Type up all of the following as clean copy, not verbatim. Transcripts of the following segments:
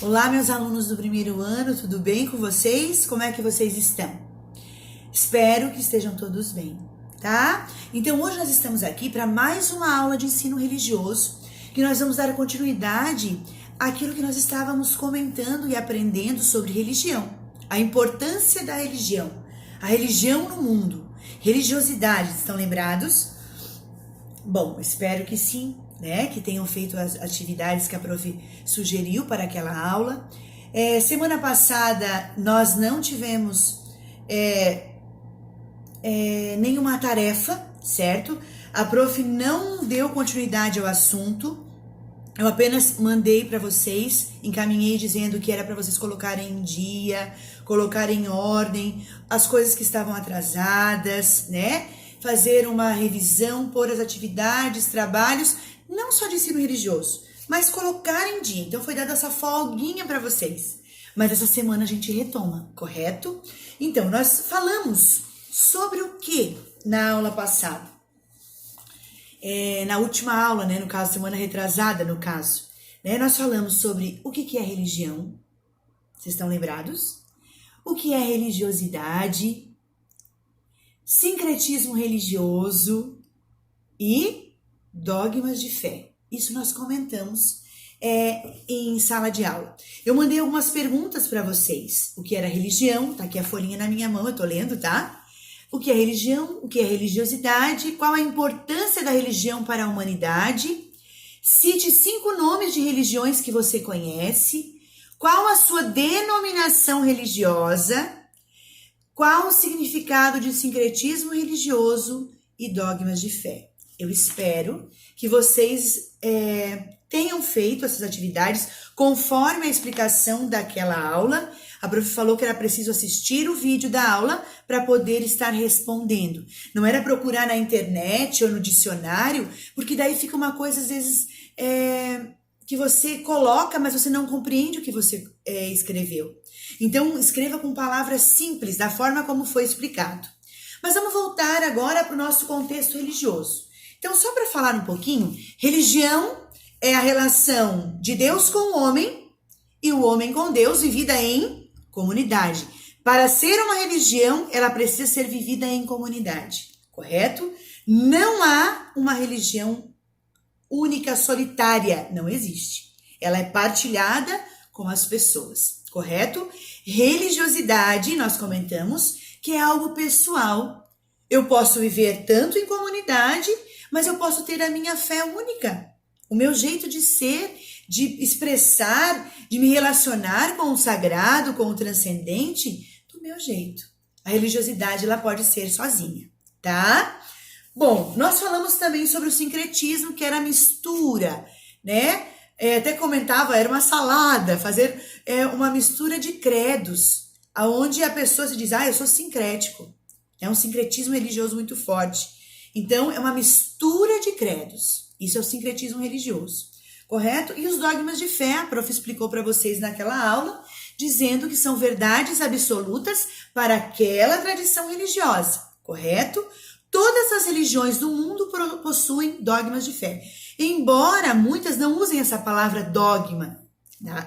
Olá, meus alunos do primeiro ano, tudo bem com vocês? Como é que vocês estão? Espero que estejam todos bem, tá? Então, hoje nós estamos aqui para mais uma aula de ensino religioso, que nós vamos dar continuidade àquilo que nós estávamos comentando e aprendendo sobre religião, a importância da religião, a religião no mundo, religiosidade, estão lembrados? Bom, espero que sim, né? Que tenham feito as atividades que a prof sugeriu para aquela aula. Semana passada nós não tivemos nenhuma tarefa, certo? A prof não deu continuidade ao assunto. Eu apenas mandei para vocês, encaminhei dizendo que era para vocês colocarem em dia, colocarem em ordem as coisas que estavam atrasadas, né? Fazer uma revisão, pôr as atividades, trabalhos, não só de ensino religioso, mas colocar em dia. Então foi dada essa folguinha para vocês. Mas essa semana a gente retoma, correto? Então, nós falamos sobre o que na aula passada? Na última aula, né? No caso, semana retrasada, no caso. Né? Nós falamos sobre o que é religião. Vocês estão lembrados? O que é religiosidade? Sincretismo religioso e dogmas de fé. Isso nós comentamos em sala de aula. Eu mandei algumas perguntas para vocês. O que era religião? Tá aqui a folhinha na minha mão, eu tô lendo, tá? O que é religião? O que é religiosidade? Qual a importância da religião para a humanidade? Cite 5 nomes de religiões que você conhece. Qual a sua denominação religiosa? Qual o significado de sincretismo religioso e dogmas de fé? Eu espero que vocês tenham feito essas atividades conforme a explicação daquela aula. A prof falou que era preciso assistir o vídeo da aula para poder estar respondendo. Não era procurar na internet ou no dicionário, porque daí fica uma coisa, às vezes, que você coloca, mas você não compreende o que você escreveu. Então, escreva com palavras simples, da forma como foi explicado. Mas vamos voltar agora para o nosso contexto religioso. Então, só para falar um pouquinho, religião é a relação de Deus com o homem e o homem com Deus vivida em comunidade. Para ser uma religião, ela precisa ser vivida em comunidade, correto? Não há uma religião única, solitária, não existe. Ela é partilhada com as pessoas, correto? Religiosidade, nós comentamos, que é algo pessoal. Eu posso viver tanto em comunidade, mas eu posso ter a minha fé única. O meu jeito de ser, de expressar, de me relacionar com o sagrado, com o transcendente, do meu jeito. A religiosidade, ela pode ser sozinha, tá? Bom, nós falamos também sobre o sincretismo, que era a mistura, né? Até comentava, era uma salada, fazer uma mistura de credos, aonde a pessoa se diz, eu sou sincrético. É um sincretismo religioso muito forte. Então, é uma mistura de credos. Isso é o sincretismo religioso, correto? E os dogmas de fé, a prof explicou para vocês naquela aula, dizendo que são verdades absolutas para aquela tradição religiosa, correto? Todas as religiões do mundo possuem dogmas de fé. Embora muitas não usem essa palavra dogma,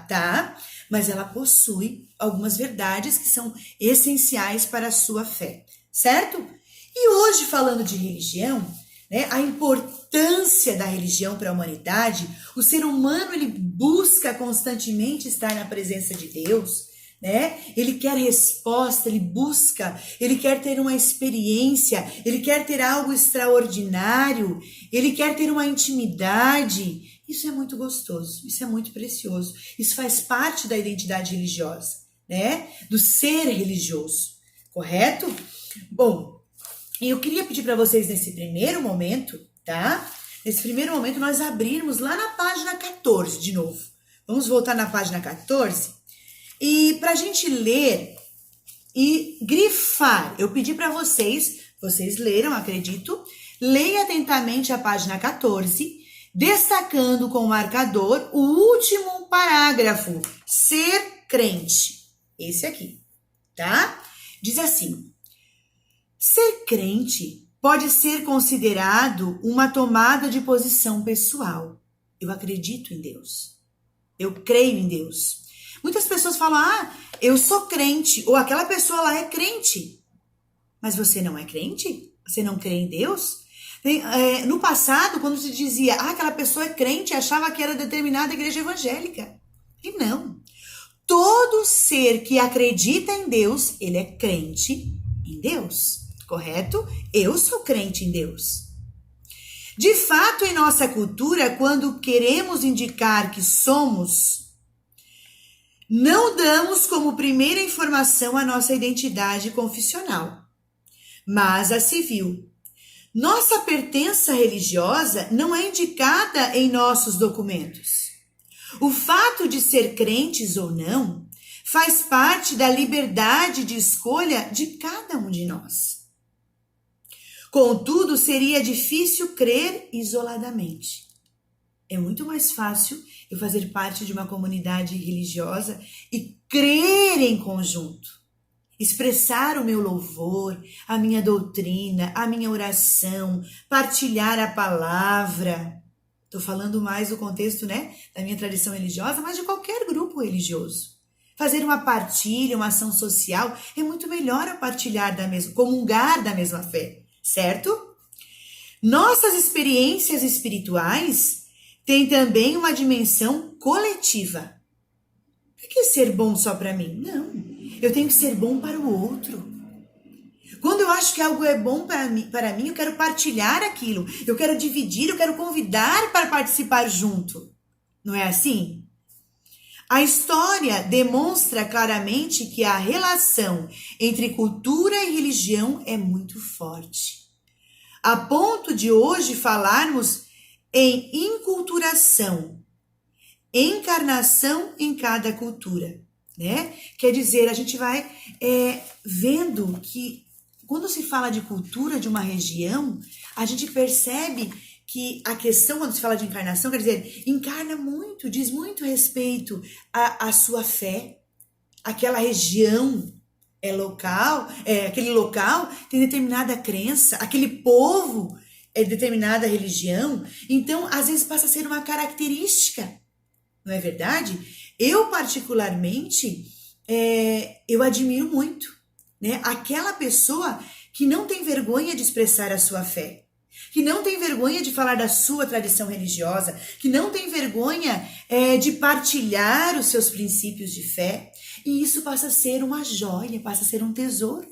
tá? Mas ela possui algumas verdades que são essenciais para a sua fé, certo? E hoje, falando de religião, né, a importância da religião para a humanidade, o ser humano ele busca constantemente estar na presença de Deus, né? Ele quer resposta, ele busca, ele quer ter uma experiência, ele quer ter algo extraordinário, ele quer ter uma intimidade. Isso é muito gostoso, isso é muito precioso, isso faz parte da identidade religiosa, né? Do ser religioso, correto? Bom, eu queria pedir para vocês nesse primeiro momento, tá? Nesse primeiro momento nós abrirmos lá na página 14 de novo. Vamos voltar na página 14 e para a gente ler e grifar. Eu pedi para vocês leram, acredito, leia atentamente a página 14, destacando com o marcador o último parágrafo, ser crente. Esse aqui, tá? Diz assim: ser crente pode ser considerado uma tomada de posição pessoal. Eu acredito em Deus. Eu creio em Deus. Muitas pessoas falam, eu sou crente, ou aquela pessoa lá é crente. Mas você não é crente? Você não crê em Deus? No passado, quando se dizia, aquela pessoa é crente, achava que era determinada igreja evangélica. E não. Todo ser que acredita em Deus, ele é crente em Deus, correto? Eu sou crente em Deus. De fato, em nossa cultura, quando queremos indicar que somos, não damos como primeira informação a nossa identidade confessional, mas a civil. Nossa pertença religiosa não é indicada em nossos documentos. O fato de ser crentes ou não faz parte da liberdade de escolha de cada um de nós. Contudo, seria difícil crer isoladamente. É muito mais fácil eu fazer parte de uma comunidade religiosa e crer em conjunto. Expressar o meu louvor, a minha doutrina, a minha oração, partilhar a palavra. Estou falando mais do contexto, da minha tradição religiosa, mas de qualquer grupo religioso. Fazer uma partilha, uma ação social, é muito melhor a partilhar comungar da mesma fé, certo? Nossas experiências espirituais têm também uma dimensão coletiva. Por que ser bom só para mim? Não, eu tenho que ser bom para o outro. Quando eu acho que algo é bom para mim, eu quero partilhar aquilo, eu quero dividir, eu quero convidar para participar junto. Não é assim? A história demonstra claramente que a relação entre cultura e religião é muito forte. A ponto de hoje falarmos em inculturação, encarnação em cada cultura, Quer dizer, a gente vai vendo que quando se fala de cultura de uma região, a gente percebe que a questão, quando se fala de encarnação, quer dizer, encarna muito, diz muito respeito à sua fé. Aquela região local, aquele local tem determinada crença, aquele povo é determinada religião, então às vezes passa a ser uma característica, não é verdade? Eu particularmente, eu admiro muito, aquela pessoa que não tem vergonha de expressar a sua fé, que não tem vergonha de falar da sua tradição religiosa, que não tem vergonha de partilhar os seus princípios de fé, e isso passa a ser uma joia, passa a ser um tesouro,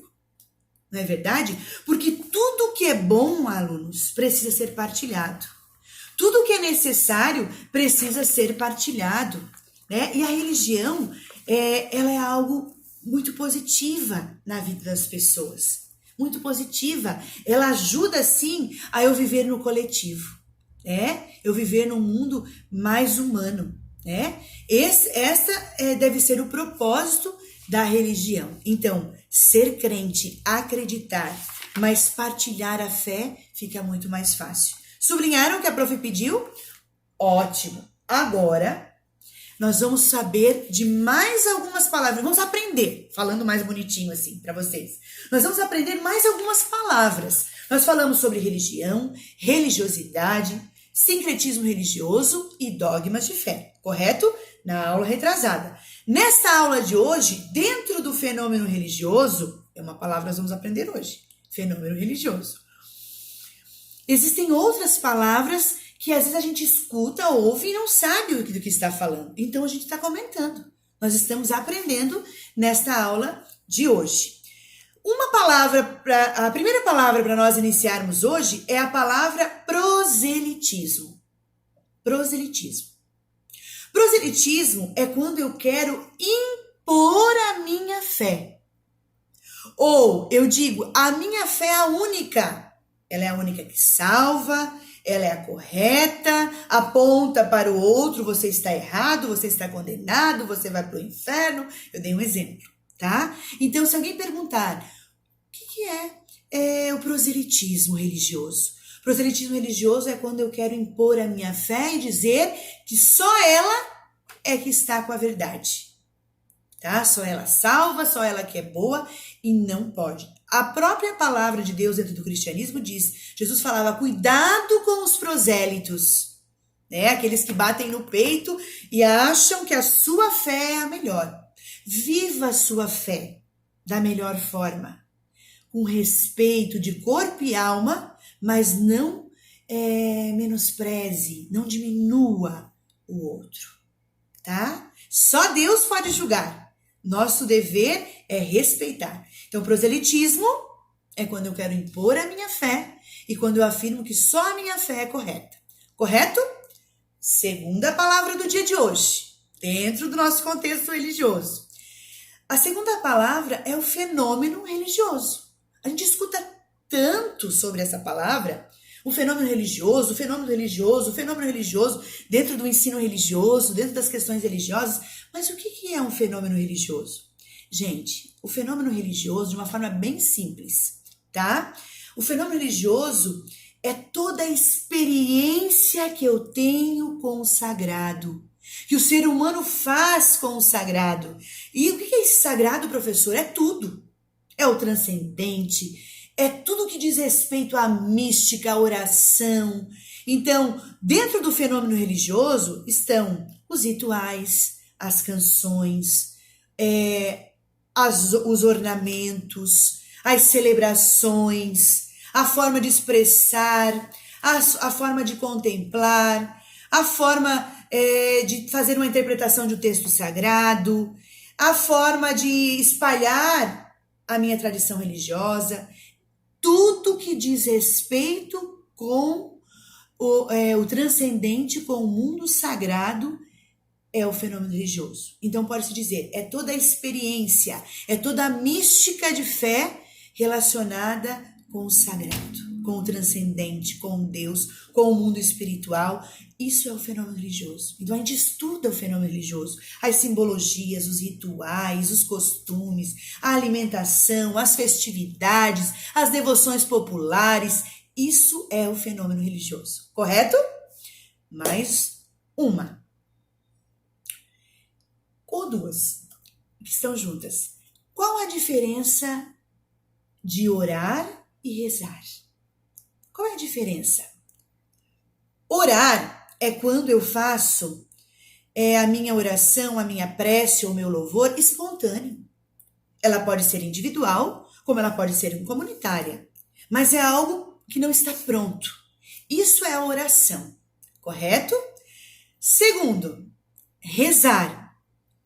não é verdade? Porque tudo que é bom, alunos, precisa ser partilhado. Tudo que é necessário precisa ser partilhado, E a religião, ela é algo muito positiva na vida das pessoas. Muito positiva. Ela ajuda, sim, a eu viver no coletivo, Eu viver num mundo mais humano, Essa deve ser o propósito da religião. Então, ser crente, acreditar, mas partilhar a fé fica muito mais fácil. Sublinharam o que a prof pediu? Ótimo. Agora, nós vamos saber de mais algumas palavras. Vamos aprender, falando mais bonitinho assim para vocês. Nós vamos aprender mais algumas palavras. Nós falamos sobre religião, religiosidade, sincretismo religioso e dogmas de fé, correto? Na aula retrasada. Nesta aula de hoje, dentro do fenômeno religioso, é uma palavra que nós vamos aprender hoje, fenômeno religioso. Existem outras palavras que às vezes a gente escuta, ouve e não sabe do que está falando. Então a gente está comentando. Nós estamos aprendendo nesta aula de hoje. A primeira palavra para nós iniciarmos hoje é a palavra proselitismo. Proselitismo. Proselitismo é quando eu quero impor a minha fé. Ou eu digo, a minha fé é a única. Ela é a única que salva, ela é a correta, aponta para o outro, você está errado, você está condenado, você vai para o inferno. Eu dei um exemplo, tá? Então, se alguém perguntar, o que é o proselitismo religioso? Proselitismo religioso é quando eu quero impor a minha fé e dizer que só ela é que está com a verdade, tá? Só ela salva, só ela que é boa e não pode. A própria palavra de Deus dentro do cristianismo diz, Jesus falava, cuidado com os prosélitos, né? Aqueles que batem no peito e acham que a sua fé é a melhor. Viva a sua fé da melhor forma, com respeito de corpo e alma, mas não menospreze, não diminua o outro, tá? Só Deus pode julgar. Nosso dever é respeitar. Então, proselitismo é quando eu quero impor a minha fé e quando eu afirmo que só a minha fé é correta. Correto? Segunda palavra do dia de hoje, dentro do nosso contexto religioso. A segunda palavra é o fenômeno religioso. A gente escuta tanto sobre essa palavra, o fenômeno religioso, o fenômeno religioso, o fenômeno religioso, dentro do ensino religioso, dentro das questões religiosas. Mas o que é um fenômeno religioso? Gente, o fenômeno religioso, de uma forma bem simples, tá? O fenômeno religioso é toda a experiência que eu tenho com o sagrado, que o ser humano faz com o sagrado. E o que é esse sagrado, professor? É tudo. É o transcendente, é tudo que diz respeito à mística, à oração. Então, dentro do fenômeno religioso estão os rituais, as canções, os ornamentos, as celebrações, a forma de expressar, a forma de contemplar, a forma de fazer uma interpretação de um texto sagrado, a forma de espalhar a minha tradição religiosa, tudo que diz respeito com o transcendente, com o mundo sagrado, é o fenômeno religioso. Então pode-se dizer, é toda a experiência, é toda a mística de fé relacionada com o sagrado, com o transcendente, com Deus, com o mundo espiritual. Isso é o fenômeno religioso. Então a gente estuda o fenômeno religioso, as simbologias, os rituais, os costumes, a alimentação, as festividades, as devoções populares. Isso é o fenômeno religioso, correto? Mais uma. Ou duas, que estão juntas. Qual a diferença de orar e rezar? Qual é a diferença? Orar é quando eu faço a minha oração, a minha prece ou meu louvor espontâneo. Ela pode ser individual, como ela pode ser comunitária, mas é algo que não está pronto. Isso é a oração, correto? Segundo, rezar.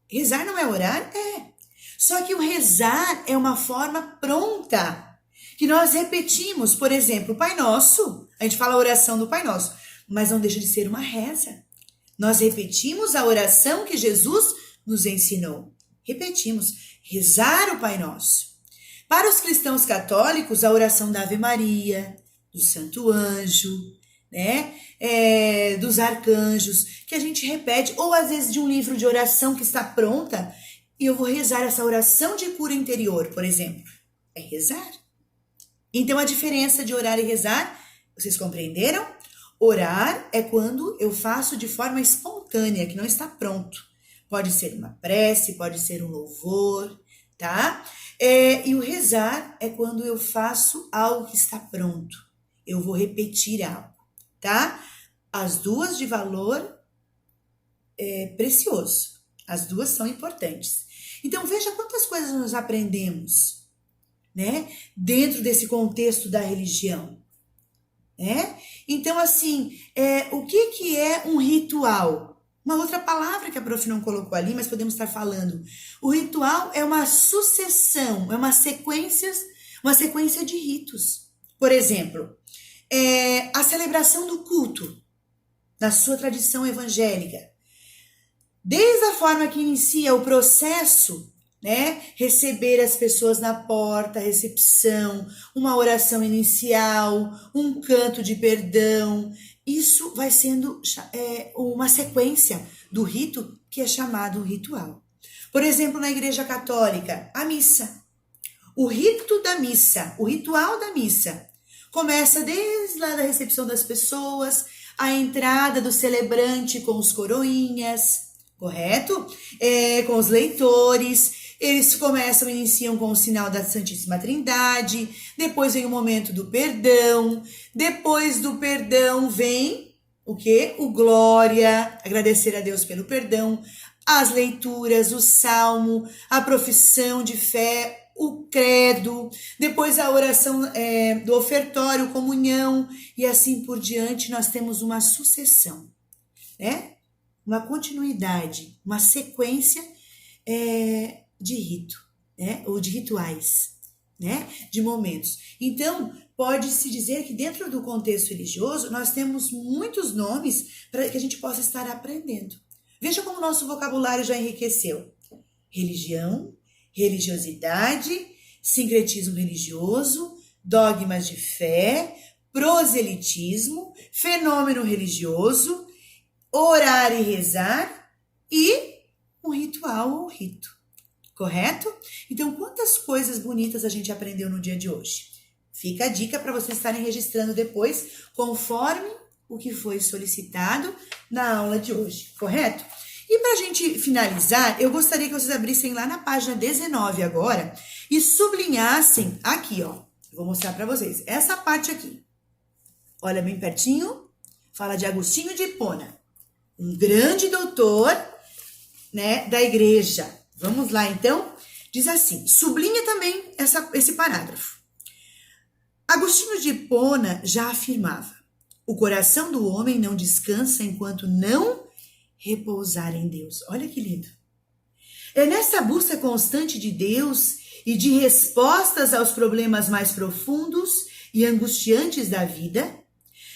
Rezar não é orar? É. Só que o rezar é uma forma pronta, que nós repetimos. Por exemplo, o Pai Nosso, a gente fala a oração do Pai Nosso, mas não deixa de ser uma reza. Nós repetimos a oração que Jesus nos ensinou. Repetimos, rezar o Pai Nosso. Para os cristãos católicos, a oração da Ave Maria, do Santo Anjo, né? Dos arcanjos, que a gente repete, ou às vezes de um livro de oração que está pronta, e eu vou rezar essa oração de cura interior, por exemplo. É rezar. Então a diferença de orar e rezar, vocês compreenderam? Orar é quando eu faço de forma espontânea, que não está pronto. Pode ser uma prece, pode ser um louvor, tá? E o rezar é quando eu faço algo que está pronto. Eu vou repetir algo, tá? As duas de valor precioso. As duas são importantes. Então, veja quantas coisas nós aprendemos, né? Dentro desse contexto da religião, né? Então, assim, o que é um ritual? Uma outra palavra que a prof não colocou ali, mas podemos estar falando. O ritual é uma sucessão, é uma sequência de ritos. Por exemplo, a celebração do culto, na sua tradição evangélica. Desde a forma que inicia o processo, né? Receber as pessoas na porta, recepção, uma oração inicial, um canto de perdão. Isso vai sendo uma sequência do rito que é chamado ritual. Por exemplo, na Igreja Católica, a missa. O rito da missa, o ritual da missa, começa desde lá da recepção das pessoas, a entrada do celebrante com os coroinhas, correto? Com os leitores. Eles iniciam com o sinal da Santíssima Trindade, depois vem o momento do perdão, depois do perdão vem o quê? O glória, agradecer a Deus pelo perdão, as leituras, o salmo, a profissão de fé, o credo, depois a oração do ofertório, comunhão e assim por diante. Nós temos uma sucessão, né? Uma continuidade, uma sequência de rito, né? Ou de rituais, né? De momentos. Então, pode-se dizer que dentro do contexto religioso, nós temos muitos nomes para que a gente possa estar aprendendo. Veja como o nosso vocabulário já enriqueceu. Religião, religiosidade, sincretismo religioso, dogmas de fé, proselitismo, fenômeno religioso, orar e rezar e um ritual ou rito. Correto? Então, quantas coisas bonitas a gente aprendeu no dia de hoje? Fica a dica para vocês estarem registrando depois, conforme o que foi solicitado na aula de hoje, correto? E para a gente finalizar, eu gostaria que vocês abrissem lá na página 19 agora e sublinhassem aqui, ó. Vou mostrar para vocês. Essa parte aqui. Olha bem pertinho. Fala de Agostinho de Hipona, um grande doutor, né, da igreja. Vamos lá, então. Diz assim, sublinha também esse parágrafo. Agostinho de Hipona já afirmava: o coração do homem não descansa enquanto não repousar em Deus. Olha que lindo. É nessa busca constante de Deus e de respostas aos problemas mais profundos e angustiantes da vida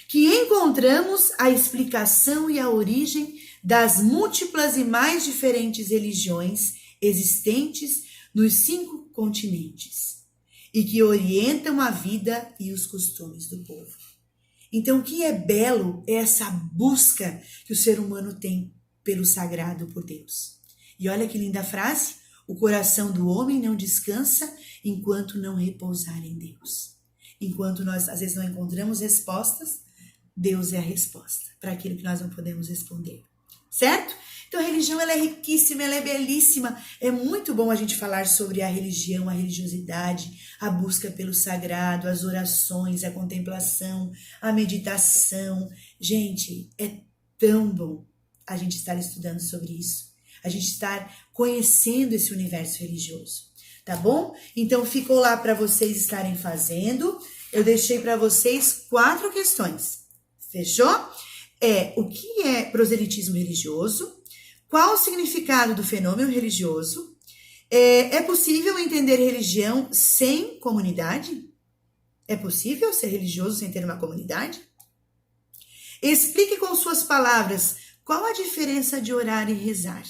que encontramos a explicação e a origem das múltiplas e mais diferentes religiões existentes nos 5 continentes e que orientam a vida e os costumes do povo. Então, o que é belo é essa busca que o ser humano tem pelo sagrado por Deus. E olha que linda frase: o coração do homem não descansa enquanto não repousar em Deus. Enquanto nós, às vezes, não encontramos respostas, Deus é a resposta para aquilo que nós não podemos responder. Certo? Então, a religião ela é riquíssima, ela é belíssima. É muito bom a gente falar sobre a religião, a religiosidade, a busca pelo sagrado, as orações, a contemplação, a meditação. Gente, é tão bom a gente estar estudando sobre isso, a gente estar conhecendo esse universo religioso, tá bom? Então, ficou lá para vocês estarem fazendo. Eu deixei para vocês 4 questões. Fechou? O que é proselitismo religioso? Qual o significado do fenômeno religioso? É possível entender religião sem comunidade? É possível ser religioso sem ter uma comunidade? Explique com suas palavras qual a diferença de orar e rezar.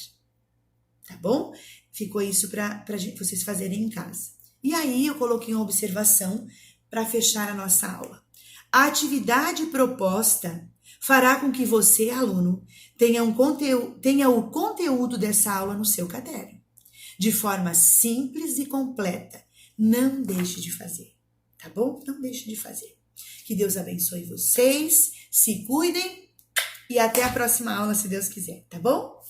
Tá bom? Ficou isso para vocês fazerem em casa. E aí eu coloquei uma observação para fechar a nossa aula. A atividade proposta fará com que você, aluno, tenha o conteúdo dessa aula no seu caderno, de forma simples e completa. Não deixe de fazer, tá bom? Não deixe de fazer. Que Deus abençoe vocês, se cuidem e até a próxima aula, se Deus quiser, tá bom?